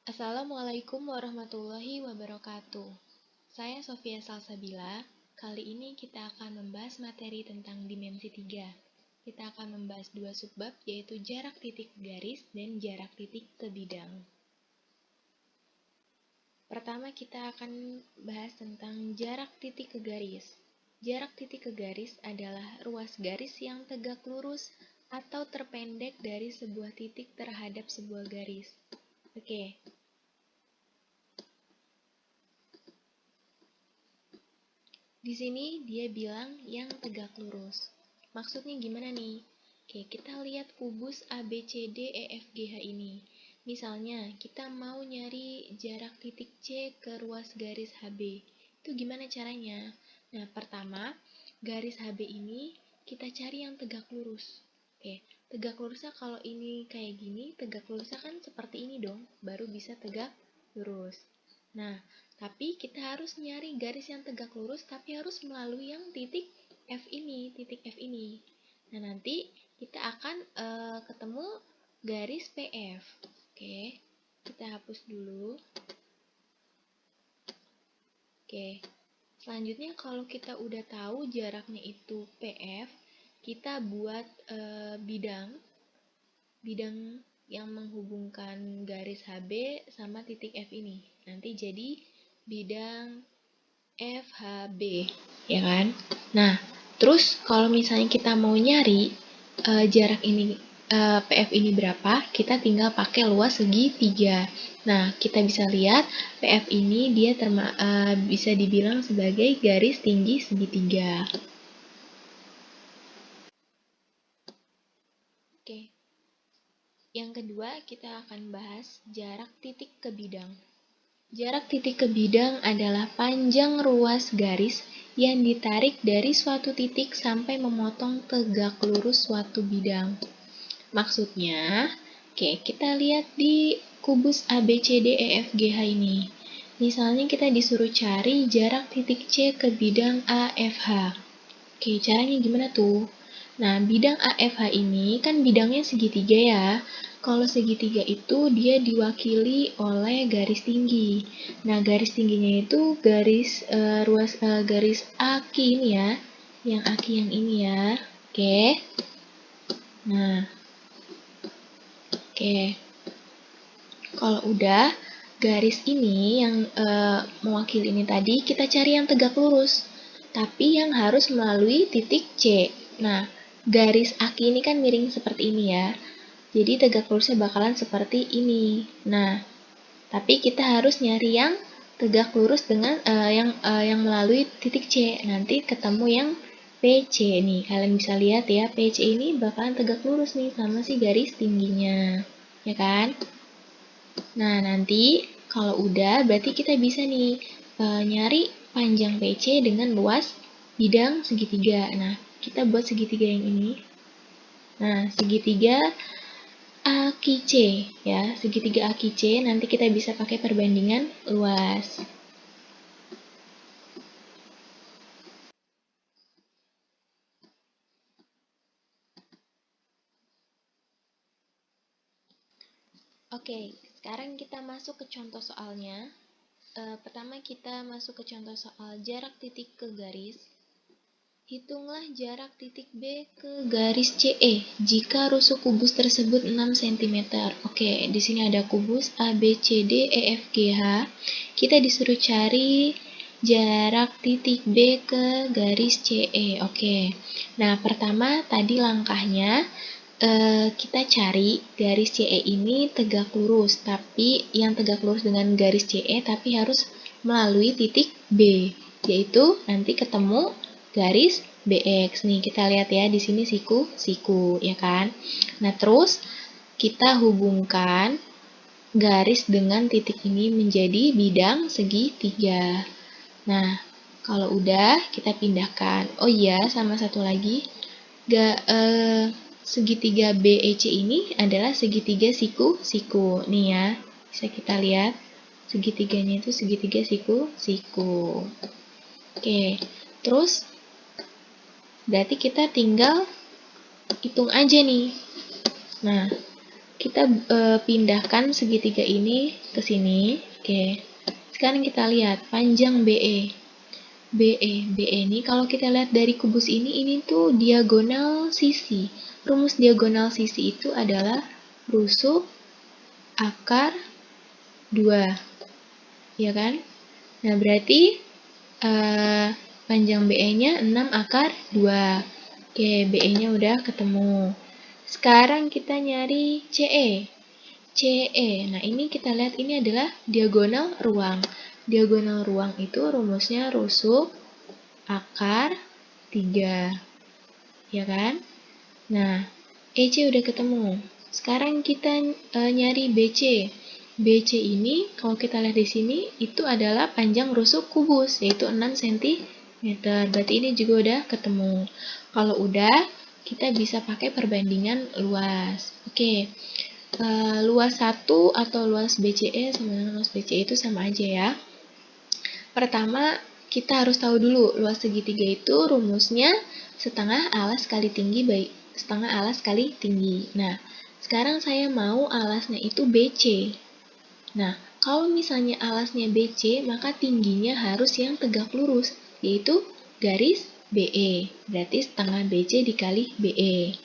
Assalamualaikum warahmatullahi wabarakatuh. Saya Sofia Salsabila. Kali ini kita akan membahas materi tentang dimensi 3. Kita akan membahas dua subbab, yaitu jarak titik ke garis dan jarak titik ke bidang. Pertama, kita akan bahas tentang jarak titik ke garis. Jarak titik ke garis adalah ruas garis yang tegak lurus atau terpendek dari sebuah titik terhadap sebuah garis. Oke. Di sini dia bilang yang tegak lurus. Maksudnya gimana nih? Oke, kita lihat kubus ABCDEFGH ini. Misalnya, kita mau nyari jarak titik C ke ruas garis HB. Itu gimana caranya? Nah, pertama, garis HB ini kita cari yang tegak lurus. Oke, tegak lurusnya kalau ini kayak gini, tegak lurusnya kan seperti ini dong, baru bisa tegak lurus. Nah, tapi kita harus nyari garis yang tegak lurus, tapi harus melalui yang titik F ini. Nah, nanti kita akan ketemu garis PF. Oke, kita hapus dulu. Oke, selanjutnya kalau kita udah tahu jaraknya itu PF, kita buat bidang yang menghubungkan garis HB sama titik F ini. Nanti jadi bidang FHB, ya kan? Nah, terus kalau misalnya kita mau nyari jarak ini PF ini berapa, kita tinggal pakai luas segitiga. Nah, kita bisa lihat PF ini dia bisa dibilang sebagai garis tinggi segitiga. Oke. Yang kedua, kita akan bahas jarak titik ke bidang. Jarak titik ke bidang adalah panjang ruas garis yang ditarik dari suatu titik sampai memotong tegak lurus suatu bidang. Maksudnya, oke, kita lihat di kubus ABCDEFGH ini. Misalnya kita disuruh cari jarak titik C ke bidang AFH. Oke, caranya gimana tuh? Nah, bidang AFH ini kan bidangnya segitiga ya. Kalau segitiga itu dia diwakili oleh garis tinggi. Nah, garis tingginya itu garis aki ini ya. Yang aki yang ini ya. Oke. Nah. Oke. Kalau udah garis ini yang mewakili ini tadi, kita cari yang tegak lurus. Tapi yang harus melalui titik C. Nah, garis aki ini kan miring seperti ini ya. Jadi tegak lurusnya bakalan seperti ini. Nah, tapi kita harus nyari yang tegak lurus dengan yang melalui titik C. Nanti ketemu yang PC nih. Kalian bisa lihat ya, PC ini bakalan tegak lurus nih sama si garis tingginya. Ya kan? Nah, nanti kalau udah berarti kita bisa nih nyari panjang PC dengan luas bidang segitiga. Nah, kita buat segitiga yang ini. Nah, segitiga AQC ya, segitiga AQC nanti kita bisa pakai perbandingan luas. Oke, sekarang kita masuk ke contoh soalnya. Pertama kita masuk ke contoh soal jarak titik ke garis. Hitunglah jarak titik B ke garis CE jika rusuk kubus tersebut 6 cm. Oke, di sini ada kubus ABCDEFGH. Kita disuruh cari jarak titik B ke garis CE. Oke. Nah, pertama tadi langkahnya kita cari garis CE ini tegak lurus, tapi yang tegak lurus dengan garis CE tapi harus melalui titik B, yaitu nanti ketemu garis BX. Nih, kita lihat ya di sini siku, ya kan? Nah, terus kita hubungkan garis dengan titik ini menjadi bidang segitiga. Nah, kalau udah kita pindahkan. Oh iya, sama satu lagi. Segitiga BEC ini adalah segitiga siku. Nih ya, bisa kita lihat. Segitiganya itu segitiga siku. Oke, terus berarti kita tinggal hitung aja nih. Nah, kita pindahkan segitiga ini ke sini. Oke. Sekarang kita lihat panjang BE. BE ini kalau kita lihat dari kubus ini tuh diagonal sisi. Rumus diagonal sisi itu adalah rusuk akar 2. Ya kan? Nah, berarti panjang BE-nya 6 akar 2. Oke, BE-nya udah ketemu. Sekarang kita nyari CE. CE. Nah, ini kita lihat ini adalah diagonal ruang. Diagonal ruang itu rumusnya rusuk akar 3. Ya kan? Nah, EC udah ketemu. Sekarang kita nyari BC. BC ini kalau kita lihat di sini itu adalah panjang rusuk kubus yaitu 6 cm. Berarti ini juga udah ketemu. Kalau udah, kita bisa pakai perbandingan luas. Oke. Luas 1 atau luas BCE sama dengan luas BCE itu sama aja ya. Pertama, kita harus tahu dulu luas segitiga itu rumusnya setengah alas kali tinggi setengah alas kali tinggi. Nah, sekarang saya mau alasnya itu BC. Nah, kalau misalnya alasnya BC, maka tingginya harus yang tegak lurus, yaitu garis BE. Berarti setengah BC dikali BE.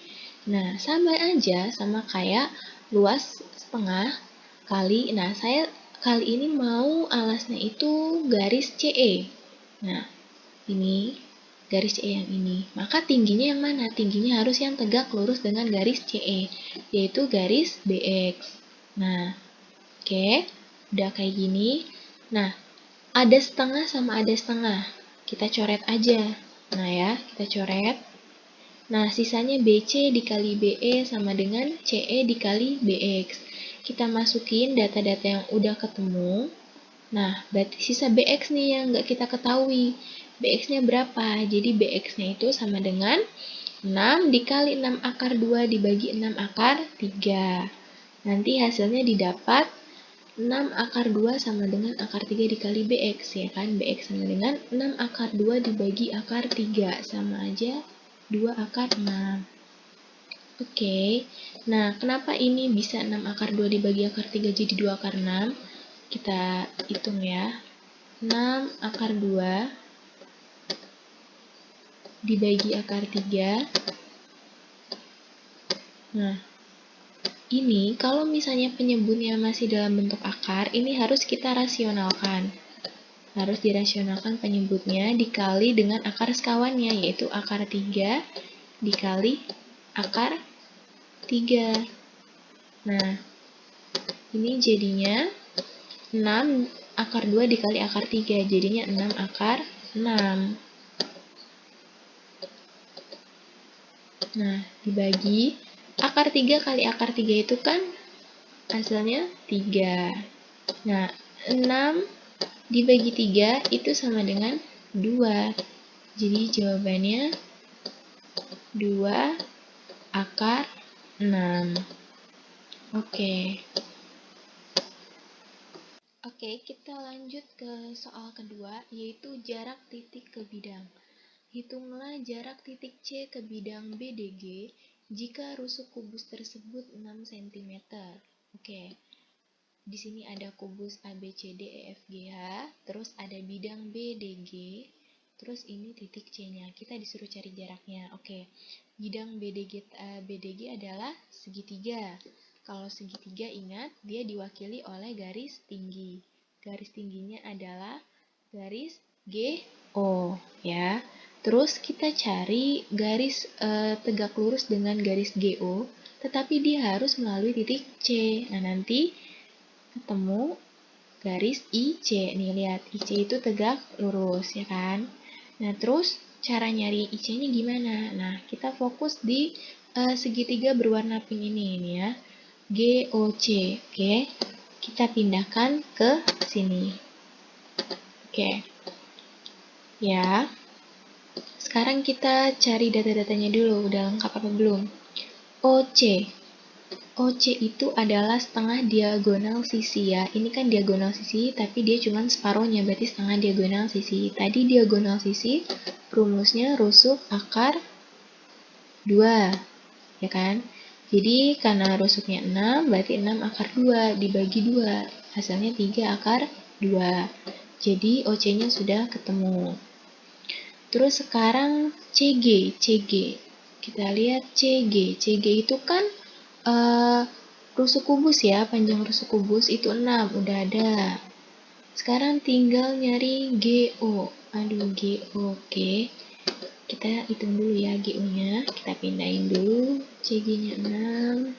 Nah, sama aja, sama kayak luas setengah kali, nah saya kali ini mau alasnya itu garis CE. Nah, ini garis CE yang ini. Maka tingginya yang mana? Tingginya harus yang tegak lurus dengan garis CE, yaitu garis BX. Nah, oke, udah kayak gini. Nah, ada setengah sama ada setengah. Kita coret aja. Nah ya, kita coret. Nah, sisanya BC dikali BE sama dengan CE dikali BX. Kita masukin data-data yang udah ketemu. Nah, berarti sisa BX nih yang nggak kita ketahui. BX-nya berapa? Jadi BX-nya itu sama dengan 6 dikali 6 akar 2 dibagi 6 akar 3. Nanti hasilnya didapat 6 akar 2 sama dengan akar 3 dikali BX, ya kan? BX sama dengan 6 akar 2 dibagi akar 3, sama aja 2 akar 6. Oke, nah kenapa ini bisa 6 akar 2 dibagi akar 3 jadi 2 akar 6? Kita hitung ya. 6 akar 2 dibagi akar 3. Nah, ini kalau misalnya penyebutnya masih dalam bentuk akar, ini harus kita rasionalkan. Harus dirasionalkan penyebutnya dikali dengan akar sekawannya, yaitu akar 3 dikali akar 3. Nah, ini jadinya 6 akar 2 dikali akar 3, jadinya 6 akar 6. Nah, dibagi akar 3 kali akar 3 itu kan hasilnya 3. Nah, 6 dibagi 3 itu sama dengan 2. Jadi jawabannya 2 akar 6. Oke. Oke, kita lanjut ke soal kedua, yaitu jarak titik ke bidang. Hitunglah jarak titik C ke bidang BDG jika rusuk kubus tersebut 6 cm. Oke. Di sini ada kubus ABCDEFGH, terus ada bidang BDG, terus ini titik C-nya. Kita disuruh cari jaraknya. Oke. Bidang BDG adalah segitiga. Kalau segitiga ingat, dia diwakili oleh garis tinggi. Garis tingginya adalah garis GO, ya. Terus kita cari garis tegak lurus dengan garis GO, tetapi dia harus melalui titik C. Nah, nanti ketemu garis IC. Nih, lihat, IC itu tegak lurus, ya kan? Nah, terus cara nyari IC-nya gimana? Nah, kita fokus di segitiga berwarna pink ini ya. GOC, oke. Kita pindahkan ke sini. Oke. Ya. Sekarang kita cari data-datanya dulu, udah lengkap apa belum? OC. OC itu adalah setengah diagonal sisi ya. Ini kan diagonal sisi, tapi dia cuma separohnya, berarti setengah diagonal sisi. Tadi diagonal sisi, rumusnya rusuk akar 2, ya kan? Jadi karena rusuknya 6, berarti 6 akar 2 dibagi 2. Hasilnya 3 akar 2. Jadi OC-nya sudah ketemu. Terus sekarang CG. Kita lihat CG. CG itu kan rusuk kubus ya, panjang rusuk kubus itu 6, udah ada. Sekarang tinggal nyari GO. GO. Oke. Kita hitung dulu ya GO-nya. Kita pindahin dulu. CG-nya 6.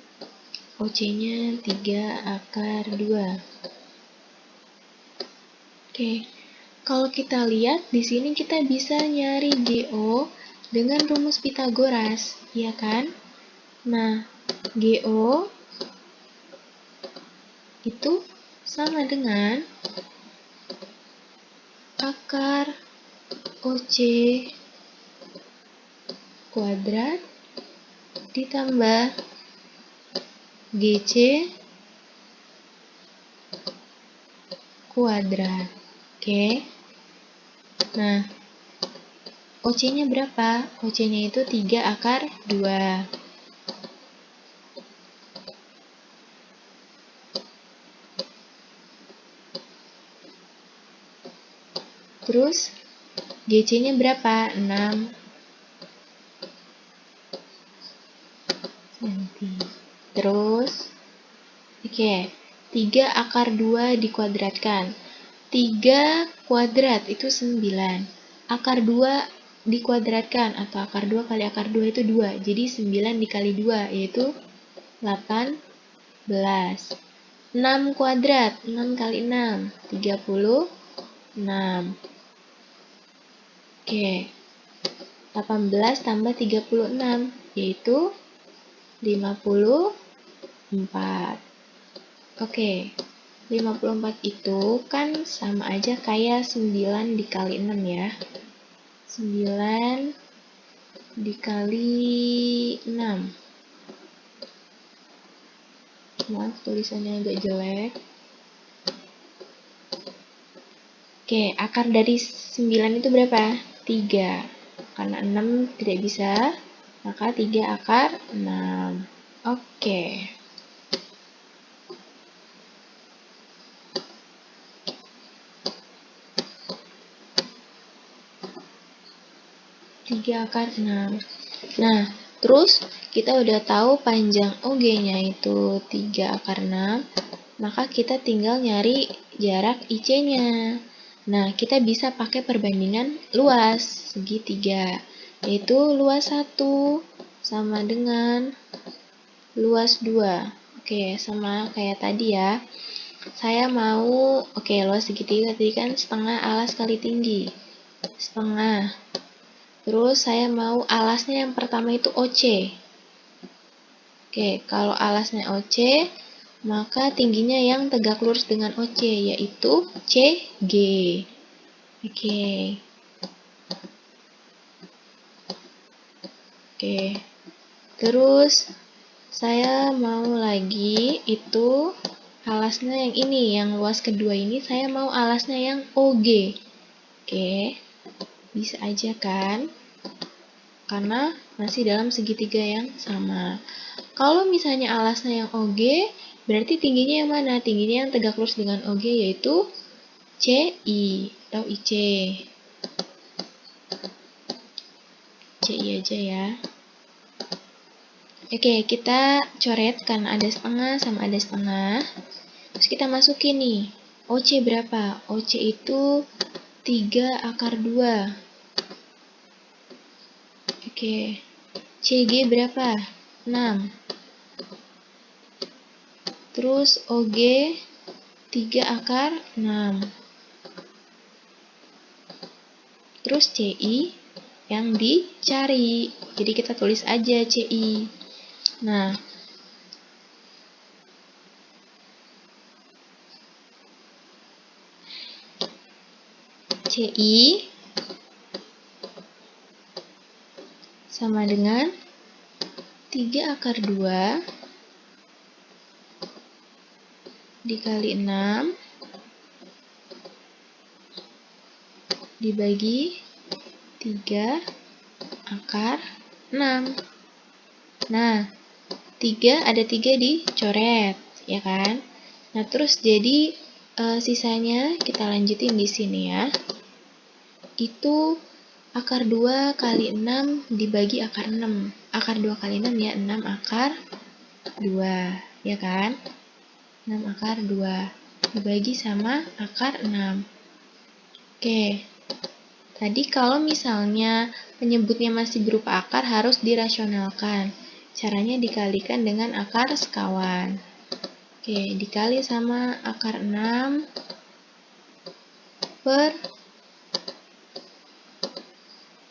OC-nya 3 akar 2. Oke. Kalau kita lihat di sini kita bisa nyari GO dengan rumus Pitagoras, ya kan? Nah, GO itu sama dengan akar OC kuadrat ditambah GC kuadrat. Oke. Nah, OC-nya berapa? OC-nya itu 3 akar 2. Terus, GC-nya berapa? 6 cm. Terus, oke, 3 akar 2 dikuadratkan. 3 kuadrat itu 9. Akar 2 dikuadratkan, atau akar 2 kali akar 2 itu 2. Jadi 9 dikali 2, yaitu 18. 6 kuadrat, 6 kali 6, 36. Oke, 18 tambah 36, yaitu 54. Oke, 54 itu kan sama aja kayak 9 dikali 6 ya. 9 dikali 6. Maaf, tulisannya agak jelek. Oke, akar dari 9 itu berapa? 3. Karena 6 tidak bisa, maka 3 akar 6. Oke. Tiga akar 6. Nah, terus kita udah tahu panjang OG-nya itu 3 akar 6, maka kita tinggal nyari jarak IC-nya. Nah, kita bisa pakai perbandingan luas segitiga, yaitu luas 1 sama dengan luas 2. Oke, sama kayak tadi ya. Saya mau, luas segitiga tadi kan setengah alas kali tinggi. Setengah. Terus saya mau alasnya yang pertama itu OC. Oke, kalau alasnya OC, maka tingginya yang tegak lurus dengan OC, yaitu CG. Oke. Terus saya mau lagi itu alasnya yang ini, yang luas kedua ini, saya mau alasnya yang OG. Oke. Bisa aja kan? Karena masih dalam segitiga yang sama. Kalau misalnya alasnya yang OG, berarti tingginya yang mana? Tingginya yang tegak lurus dengan OG, yaitu CI atau IC. CI aja ya. Oke, kita coret karena ada setengah sama ada setengah. Terus kita masukin nih. OC berapa? OC itu 3 akar 2. Oke. CG berapa? 6. Terus OG 3 akar 6. Terus CI yang dicari. Jadi kita tulis aja CI. Nah, CI sama dengan 3 akar 2 dikali 6 dibagi 3 akar 6. Nah, ada 3 dicoret, ya kan? Nah, terus jadi sisanya kita lanjutin di sini ya. Itu akar 2 kali 6 dibagi akar 6. Akar 2 kali 6 ya, 6 akar 2, ya kan? 6 akar 2 dibagi sama akar 6. Oke, tadi kalau misalnya penyebutnya masih berupa akar harus dirasionalkan. Caranya dikalikan dengan akar sekawan. Oke, dikali sama akar 6 per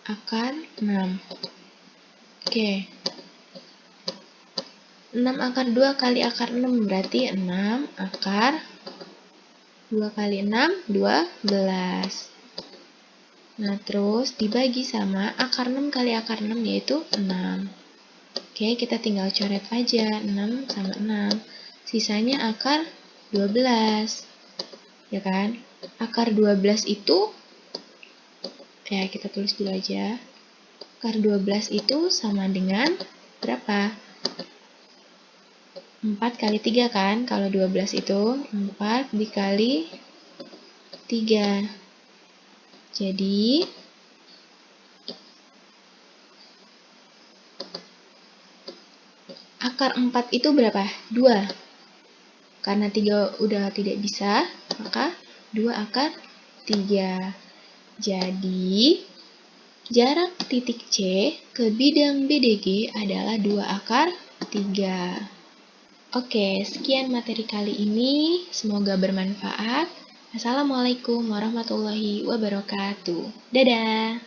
akar 6. Oke, 6 akar 2 kali akar 6 berarti 6 akar 2 kali 6, 12. Nah, terus dibagi sama akar 6 kali akar 6 yaitu 6. Oke, kita tinggal coret aja 6 sama 6. Sisanya akar 12. Ya kan? Akar 12 itu, ya kita tulis dulu aja. Akar 12 itu sama dengan berapa? 4 kali 3 kan? Kalau 12 itu 4 dikali 3. Jadi akar 4 itu berapa? 2. Karena 3 udah tidak bisa, maka 2 akar 3. Jadi, jarak titik C ke bidang BDG adalah 2 akar 3. Oke, sekian materi kali ini. Semoga bermanfaat. Assalamualaikum warahmatullahi wabarakatuh. Dadah!